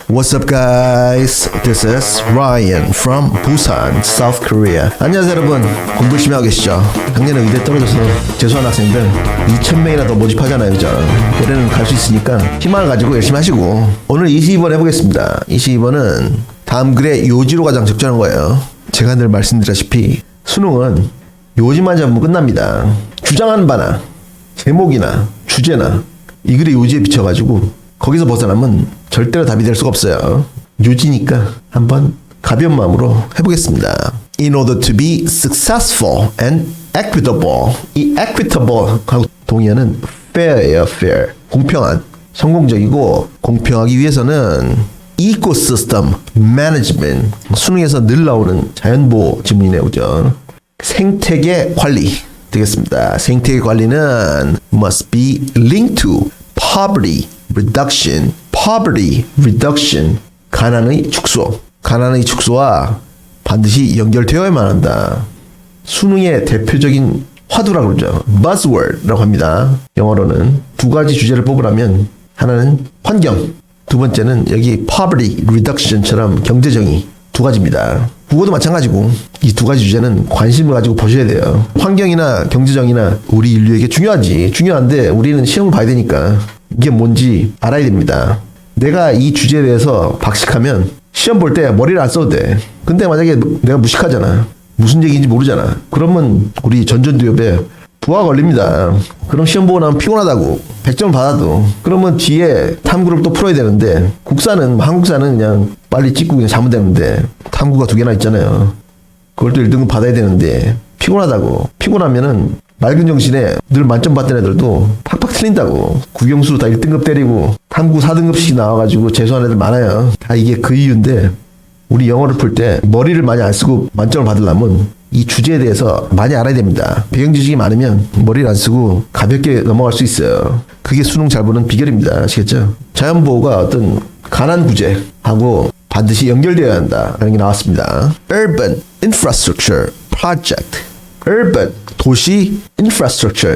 What's up guys? This is Ryan from Busan, South Korea. 안녕하세요 여러분. 공부 열심히 하고 계시죠? 작년에 의대 떨어져서 재수한 학생들 2,000명이나 더 모집하잖아요, 그죠? 올해는 갈 수 있으니까 희망을 가지고 열심히 하시고, 오늘 22번 해보겠습니다. 22번은 다음 글의 요지로 가장 적절한 거예요. 제가 늘 말씀드렸다시피 수능은 요지만 잡으면 끝납니다. 주장하는 바나 제목이나 주제나 이 글의 요지에 비춰가지고 거기서 벗어나면 절대로 답이 될 수가 없어요. 요지니까 한번 가벼운 마음으로 해보겠습니다. In order to be successful and equitable. 이 equitable하고 동의어는 fair예요. fair. 공평한, 성공적이고 공평하기 위해서는 ecosystem management. 수능에서 늘 나오는 자연보호 지문이네요. 그죠? 생태계 관리 되겠습니다. 생태계 관리는 must be linked to poverty reduction. poverty reduction. 가난의 축소. 가난의 축소와 반드시 연결되어야만 한다. 수능의 대표적인 화두라고 그러죠. buzzword라고 합니다. 영어로는 두 가지 주제를 뽑으라면 하나는 환경, 두 번째는 여기 poverty reduction처럼 경제정의, 두 가지입니다. 국어도 마찬가지고 이 두 가지 주제는 관심을 가지고 보셔야 돼요. 환경이나 경제정의나 우리 인류에게 중요하지. 중요한데 우리는 시험을 봐야 되니까 이게 뭔지 알아야 됩니다. 내가 이 주제에 대해서 박식하면 시험 볼 때 머리를 안 써도 돼. 근데 만약에 내가 무식하잖아. 무슨 얘기인지 모르잖아. 그러면 우리 전전두엽에 부하가 걸립니다. 그럼 시험 보고 나면 피곤하다고 100점 받아도, 그러면 뒤에 탐구를 또 풀어야 되는데, 국사는 한국사는 그냥 빨리 찍고 그냥 자면 되는데 탐구가 2개나 있잖아요. 그걸 또 1등급 받아야 되는데 피곤하다고. 피곤하면은 맑은 정신에 늘 만점 받던 애들도 팍팍 틀린다고. 국영수 다 1등급 때리고 탐구 4등급씩 나와가지고 재수한 애들 많아요. 다 이게 그 이유인데, 우리 영어를 풀 때 머리를 많이 안 쓰고 만점을 받으려면 이 주제에 대해서 많이 알아야 됩니다. 배경 지식이 많으면 머리를 안 쓰고 가볍게 넘어갈 수 있어요. 그게 수능 잘 보는 비결입니다. 아시겠죠? 자연보호가 어떤 가난 구제하고 반드시 연결되어야 한다라는 게 나왔습니다. Urban Infrastructure Project. Urban, 도시 infrastructure.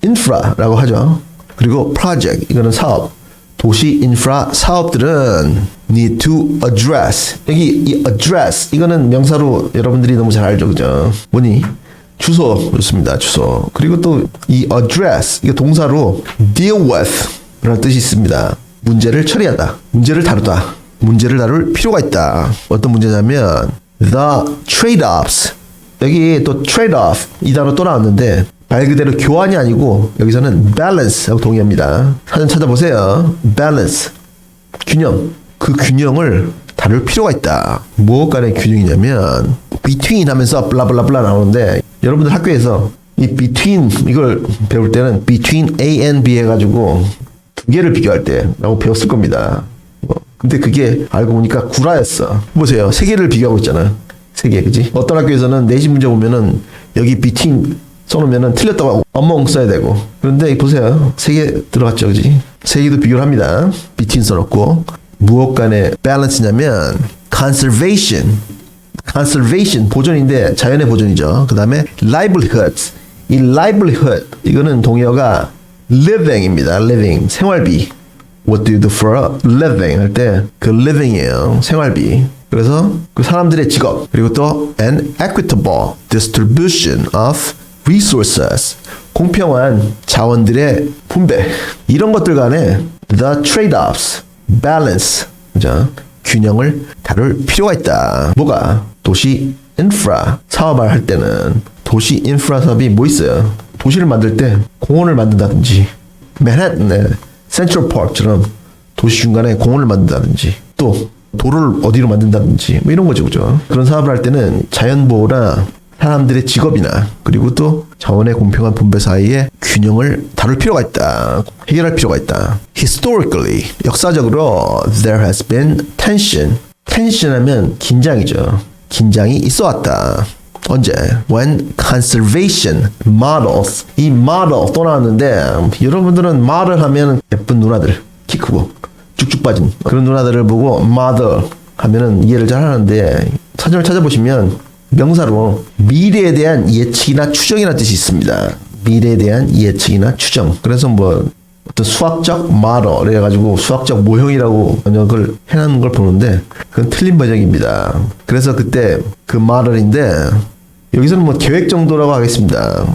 infra라고 하죠. 그리고 project, 이거는 사업. 도시 인프라 사업들은 need to address. 여기 이 address, 이거는 명사로 여러분들이 너무 잘 알죠, 그죠? 뭐니? 주소. 좋습니다. 주소. 그리고 또 이 address, 이게 동사로 deal with 라는 뜻이 있습니다. 문제를 처리하다, 문제를 다루다, 문제를 다룰 필요가 있다. 어떤 문제냐면 the trade-offs. 여기 또 trade-off 이 단어 또 나왔는데 말 그대로 교환이 아니고 여기서는 balance하고 동의합니다. 사전 찾아보세요. balance, 균형. 그 균형을 다룰 필요가 있다. 무엇 간의 균형이냐면 between 하면서 블라블라블라 나오는데, 여러분들 학교에서 이 between 이걸 배울 때는 between A and B 해가지고 두 개를 비교할 때 라고 배웠을 겁니다. 근데 그게 알고 보니까 구라였어. 보세요. 세 개를 비교하고 있잖아. 세 개, 그지? 어떤 학교에서는 내신 문제 보면은 여기 between 써놓으면은 틀렸다고 하고 among 써야 되고, 그런데 보세요. 3개 들어갔죠, 그지? 3개도 비교를 합니다. between 써놓고. 무엇 간의 balance냐면 conservation, 보존인데 자연의 보존이죠. 그 다음에 livelihood, 이 livelihood 이거는 동의어가 living입니다. living, 생활비. What do you do for a living 할 때 그 living이에요. 생활비. 그래서 그 사람들의 직업, 그리고 또 an equitable distribution of resources, 공평한 자원들의 분배, 이런 것들 간에 the trade-offs, balance, 그죠? 균형을 다룰 필요가 있다. 뭐가? 도시 인프라 사업을 할 때는 도시 인프라 사업이 뭐 있어요? 도시를 만들 때 공원을 만든다든지, 맨해튼의 센트럴 파크처럼 도시 중간에 공원을 만든다든지, 또 도로를 어디로 만든다든지 뭐 이런 거죠, 그죠? 그런 사업을 할 때는 자연보호나 사람들의 직업이나 그리고 또 자원의 공평한 분배 사이에 균형을 다룰 필요가 있다. 해결할 필요가 있다. Historically, 역사적으로 there has been tension. tension 하면 긴장이죠. 긴장이 있어 왔다. 언제? When conservation models. 이 model 또 나왔는데, 여러분들은 model 하면 예쁜 누나들, 키 크고 쭉쭉 빠진 그런 누나들을 보고 model 하면은 이해를 잘 하는데, 사전을 찾아보시면 명사로 미래에 대한 예측이나 추정이라는 뜻이 있습니다. 미래에 대한 예측이나 추정. 그래서 뭐 어떤 수학적 모델 그래가지고 수학적 모형이라고 번역을 해놓은 걸 보는데 그건 틀린 번역입니다. 그래서 그때 그 모델인데 여기서는 뭐 계획 정도라고 하겠습니다.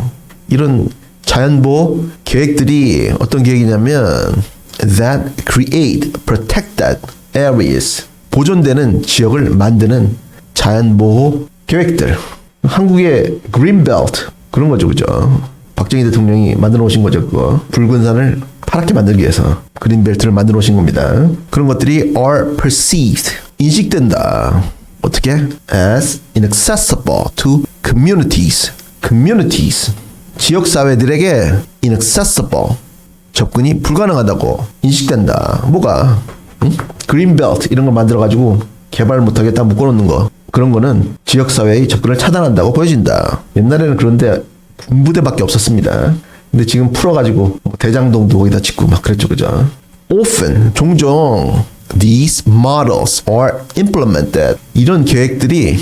이런 자연보호 계획들이 어떤 계획이냐면 that create protected areas 보존되는 지역을 만드는 자연보호 계획들. 한국의 greenbelt 그런 거죠, 그죠? 박정희 대통령이 만들어 오신 거죠, 그거. 붉은 산을 파랗게 만들기 위해서 그린벨트를 만들어 오신 겁니다. 그런 것들이 are perceived 인식된다. 어떻게? as inaccessible to communities. 지역 사회들에게 inaccessible 접근이 불가능하다고 인식된다. 뭐가? 그린벨트 이런 거 만들어 가지고 개발 못하겠다 묶어놓는 거. 그런 거는 지역 사회의 접근을 차단한다고 보여진다. 옛날에는 그런데 군부대밖에 없었습니다. 근데 지금 풀어가지고 대장동도 거기다 짓고 막 그랬죠, 그죠? Often 종종 these models are implemented 이런 계획들이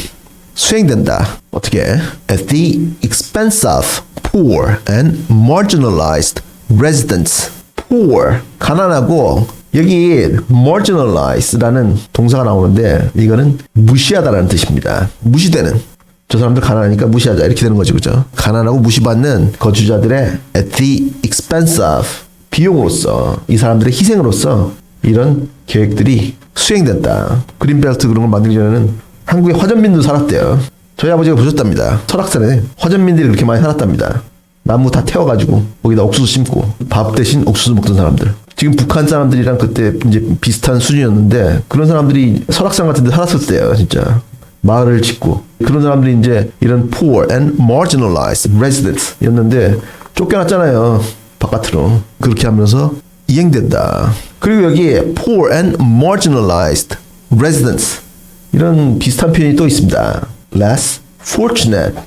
수행된다. 어떻게? At the expense of poor and marginalized residents. poor 가난하고 여기 marginalize라는 동사가 나오는데 이거는 무시하다라는 뜻입니다. 무시되는. 저 사람들 가난하니까 무시하자 이렇게 되는 거죠, 그죠? 가난하고 무시받는 거주자들의 at the expense of 비용으로서 이 사람들의 희생으로서 이런 계획들이 수행된다. 그린벨트 그런 걸 만들기 전에는 한국에 화전민도 살았대요. 저희 아버지가 보셨답니다. 설악산에 화전민들이 그렇게 많이 살았답니다. 나무 다 태워가지고 거기다 옥수수 심고 밥 대신 옥수수 먹던 사람들. 지금 북한 사람들이랑 그때 이제 비슷한 수준이었는데 그런 사람들이 설악산 같은 데 살았었대요, 진짜. 마을을 짓고. 그런 사람들이 이제 이런 poor and marginalized residents 였는데 쫓겨났잖아요, 바깥으로. 그렇게 하면서 이행된다. 그리고 여기에 poor and marginalized residents 이런 비슷한 표현이 또 있습니다. less fortunate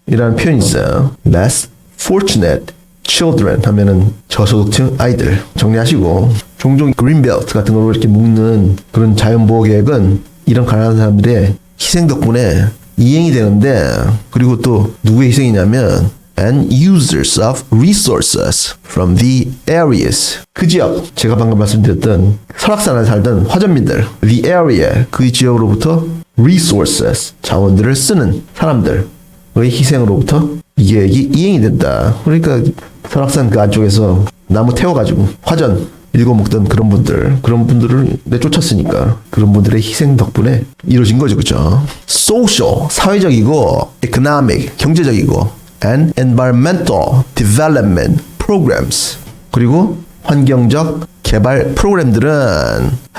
이라는 표현이 있어요. less fortunate children 하면은 저소득층 아이들 정리하시고 종종 그린벨트 같은 걸로 이렇게 묶는 그런 자연보호 계획은 이런 가난한 사람들의 희생 덕분에 이행이 되는데 그리고 또 누구의 희생이냐면 and users of resources from the areas 그 지역 제가 방금 말씀드렸던 설악산에 살던 화전민들 the area 그 지역으로부터 resources 자원들을 쓰는 사람들의 희생으로부터 이 계획이 이행이 된다. 그러니까 설악산 그 안쪽에서 나무 태워가지고 화전 일궈 먹던 그런 분들을 내쫓았으니까 그런 분들의 희생 덕분에 이루어진 거죠, 그죠? social 사회적이고 economic 경제적이고 and environmental development programs 그리고 환경적 개발 프로그램들은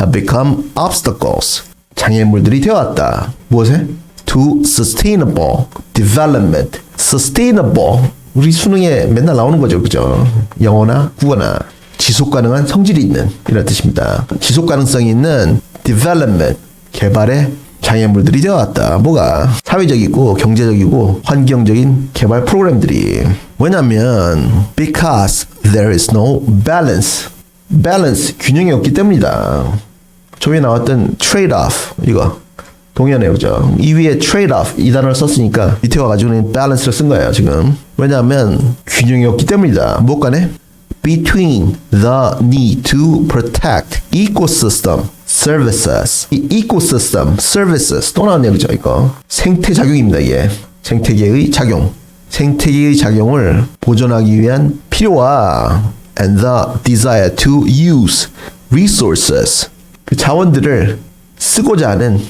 have become obstacles 장애물들이 되어왔다. 무엇에? to sustainable development. sustainable 우리 수능에 맨날 나오는 거죠, 그죠? 영어나 국어나 지속 가능한 성질이 있는 이런 뜻입니다. 지속 가능성이 있는 development 개발의 장애물들이 되어왔다. 뭐가? 사회적이고 경제적이고 환경적인 개발 프로그램들이. 왜냐면 because there is no balance. balance 균형이 없기 때문이다. 저번에 나왔던 trade-off 이거 동의하네요, 그죠? 이 위에 trade-off 이 단어를 썼으니까 밑에 와가지고는 balance를 쓴 거예요, 지금. 왜냐하면 균형이 없기 때문이다. 무엇 간에? between the need to protect ecosystem services. 이 ecosystem services 또 나왔네요, 그죠? 이거 생태 작용입니다. 이게 생태계의 작용. 생태계의 작용을 보존하기 위한 필요와 and the desire to use resources 그 자원들을 쓰고자 하는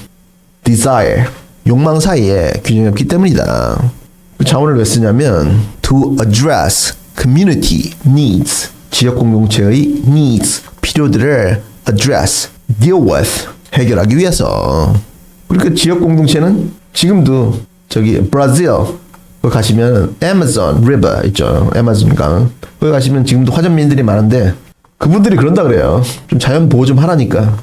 desire 욕망 사이에 균형이 없기 때문이다. 그 자원을 왜 쓰냐면 to address community needs 지역 공동체의 needs 필요들을 address deal with 해결하기 위해서. 그러니까 지역 공동체는 지금도 저기 브라질 거기 가시면 Amazon River 있죠, 아마존 강. 거기 가시면 지금도 화전민들이 많은데 그분들이 그런다 그래요. 좀 자연 보호 좀 하라니까.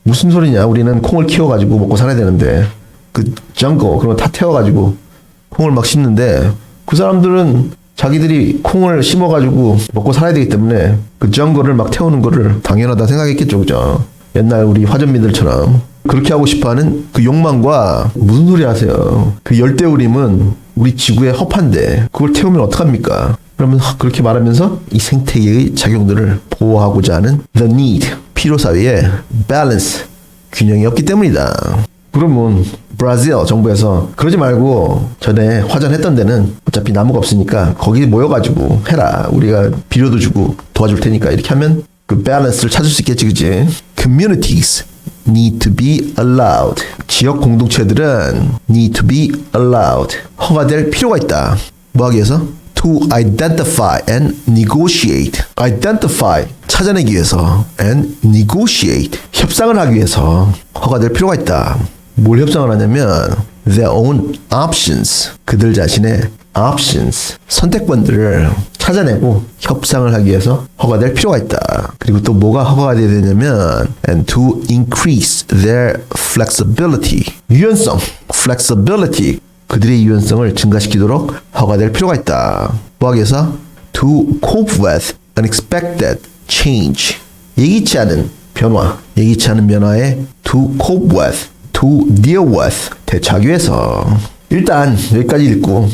무슨 소리냐? 우리는 콩을 키워가지고 먹고 살아야 되는데 그 정글 그런 거 다 태워가지고 콩을 막 심는데 그 사람들은 자기들이 콩을 심어가지고 먹고 살아야 되기 때문에 그 정글을 막 태우는 거를 당연하다 생각했겠죠, 그죠? 옛날 우리 화전민들처럼 그렇게 하고 싶어하는 그 욕망과 무슨 소리 하세요? 그 열대우림은 우리 지구의 허파인데 그걸 태우면 어떡합니까? 그러면 그렇게 말하면서 이 생태계의 작용들을 보호하고자 하는 the need, 필요 사이에 balance, 균형이 없기 때문이다. 그러면 브라질 정부에서 그러지 말고 전에 화전했던 데는 어차피 나무가 없으니까 거기 모여가지고 해라. 우리가 비료도 주고 도와줄 테니까 이렇게 하면 그 밸런스를 찾을 수 있겠지, 그치? Communities need to be allowed. 지역 공동체들은 need to be allowed. 허가될 필요가 있다. 뭐 하기 위해서? To identify and negotiate. Identify, 찾아내기 위해서 and negotiate, 협상을 하기 위해서 허가될 필요가 있다. 뭘 협상을 하냐면 their own options, 그들 자신의 options, 선택권들을 찾아내고 협상을 하기 위해서 허가될 필요가 있다. 그리고 또 뭐가 허가가 돼야 되냐면 and to increase their flexibility, 유연성, flexibility, 그들의 유연성을 증가시키도록 허가될 필요가 있다. 뭐 하기 위해서? To cope with unexpected change, 예기치 않은 변화, 예기치 않은 변화에 to cope with, to deal with, 대처하기 위해서. 일단 여기까지 읽고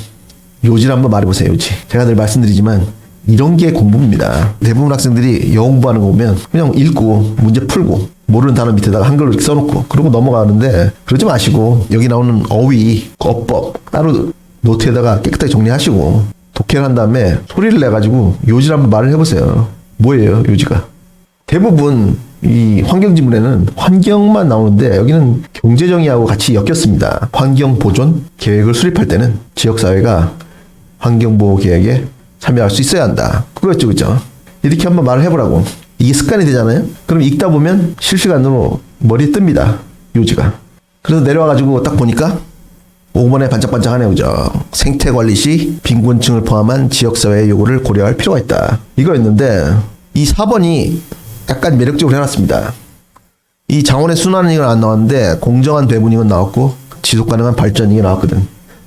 요지를 한번 말해보세요. 요지. 제가 늘 말씀드리지만 이런 게 공부입니다. 대부분 학생들이 영어 공부하는 거 보면 그냥 읽고 문제 풀고 모르는 단어 밑에다가 한글로 이렇게 써놓고 그러고 넘어가는데, 그러지 마시고 여기 나오는 어휘, 어법 따로 노트에다가 깨끗하게 정리하시고 독해를 한 다음에 소리를 내가지고 요지를 한번 말을 해보세요. 뭐예요 요지가? 대부분 이 환경지문에는 환경만 나오는데 여기는 경제정의하고 같이 엮였습니다. 환경보존 계획을 수립할 때는 지역사회가 환경보호계획에 참여할 수 있어야 한다. 그거였죠, 그죠? 이렇게 한번 말을 해보라고. 이게 습관이 되잖아요. 그럼 읽다 보면 실시간으로 머리에 뜹니다, 요지가. 그래서 내려와가지고 딱 보니까 5번에 반짝반짝하네요, 그죠? 생태관리 시 빈곤층을 포함한 지역사회의 요구를 고려할 필요가 있다. 이거였는데 이 4번이 약간 매력적으로 해놨습니다. 이 자원의 순환은 이건 안 나왔는데 공정한 배분 이건 나왔고 지속가능한 발전 이게 나왔거든.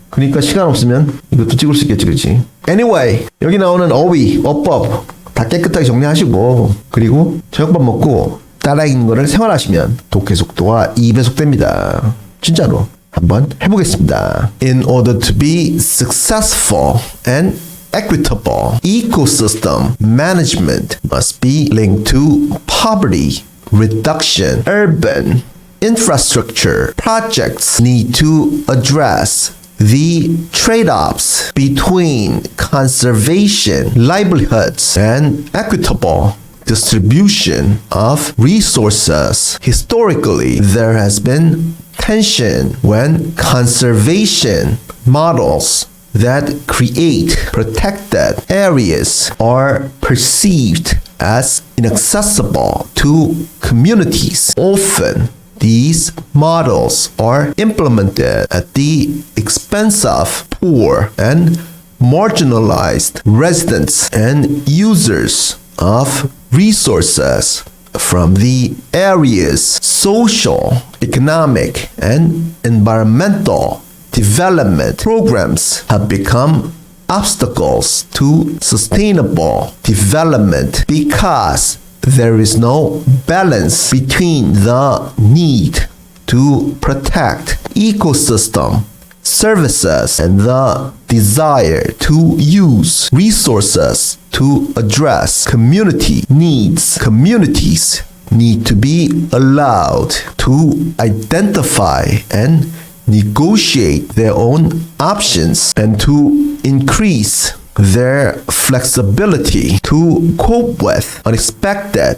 그러니까 시간 없으면 이것도 찍을 수 있겠지, 그렇지? Anyway, 여기 나오는 어휘, 어법 다 깨끗하게 정리하시고, 그리고 저녁밥 먹고 따라 읽는 거를 생활하시면 독해 속도가 2배속 됩니다. 진짜로 한번 해보겠습니다. In order to be successful and equitable, ecosystem management must be linked to poverty reduction. Urban infrastructure projects need to address the trade-offs between conservation, livelihoods, and equitable distribution of resources. Historically, there has been tension when conservation models that create protected areas are perceived as inaccessible to communities. Often, these models are implemented at the expense of poor and marginalized residents and users of resources. From the area's social, economic, and environmental development programs have become obstacles to sustainable development because there is no balance between the need to protect ecosystem services and the desire to use resources to address community needs. Communities need to be allowed to identify and negotiate their own options and to increase their flexibility to cope with unexpected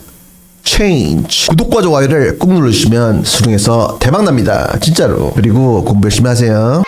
change. 구독과 좋아요를 꼭 누르시면 수능에서 대박 납니다. 진짜로. 그리고 공부 열심히 하세요.